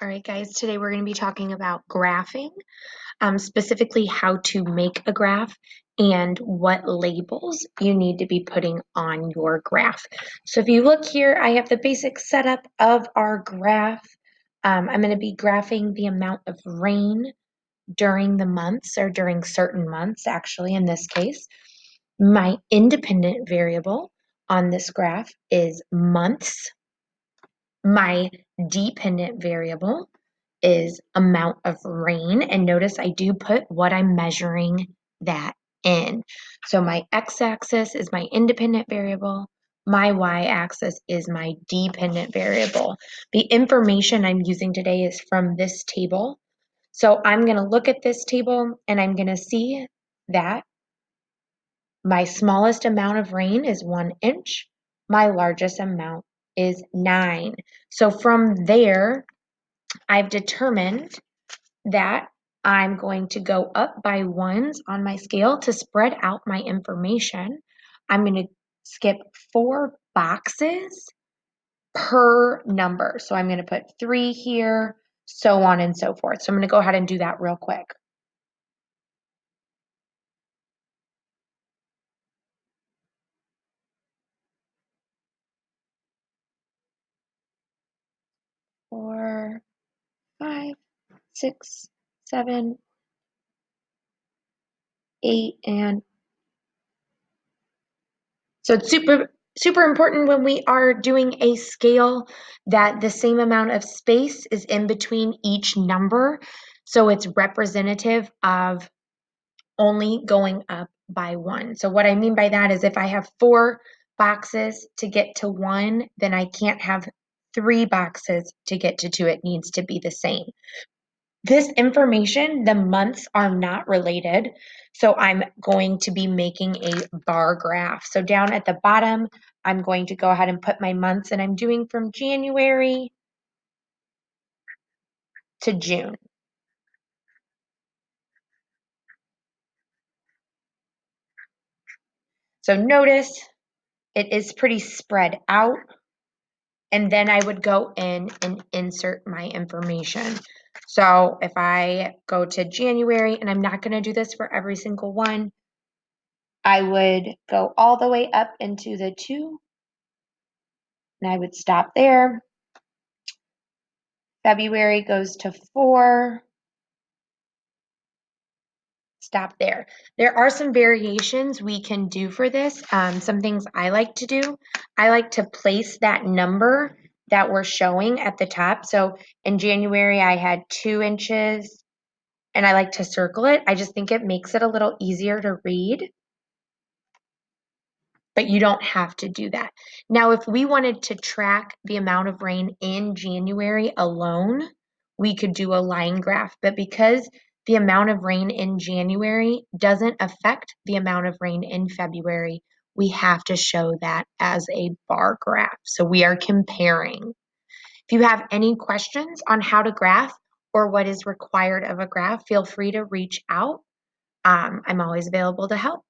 All right, guys, today we're going to be talking about graphing, specifically how to make a graph and what labels you need to be putting on your graph. So if you look here, I have the basic setup of our graph. I'm going to be graphing the amount of rain during the months or during certain months, actually, in this case. My independent variable on this graph is months. My dependent variable is amount of rain. And notice I do put what I'm measuring that in. So my x-axis is my independent variable. My y-axis is my dependent variable. The information I'm using today is from this table. So I'm going to look at this table and I'm going to see that my smallest amount of rain is 1 inch. My largest amount is 9. So from there, I've determined that I'm going to go up by ones on my scale to spread out my information. I'm going to skip 4 boxes per number. So I'm going to put 3 here, so on and so forth. So I'm going to go ahead and do that real quick. Four, 5, 6, 7, 8, and so it's super important when we are doing a scale that the same amount of space is in between each number. So it's representative of only going up by 1. So what I mean by that is if I have 4 boxes to get to 1, then I can't have 3 boxes to get to 2. It needs to be the same. This information, the months are not related, so I'm going to be making a bar graph. So down at the bottom, I'm going to go ahead and put my months, and I'm doing from January to June. So notice it is pretty spread out, and then I would go in and insert my information. So if I go to January, and I'm not going to do this for every single one, I would go all the way up into the 2, and I would stop there. February goes to 4. Stop there. There are some variations we can do for this. Some things I like to do. I like to place that number that we're showing at the top. So in January, I had 2 inches, and I like to circle it. I just think it makes it a little easier to read. But you don't have to do that. Now, if we wanted to track the amount of rain in January alone, we could do a line graph. But because the amount of rain in January doesn't affect the amount of rain in February, we have to show that as a bar graph. So we are comparing. If you have any questions on how to graph or what is required of a graph, feel free to reach out. I'm always available to help.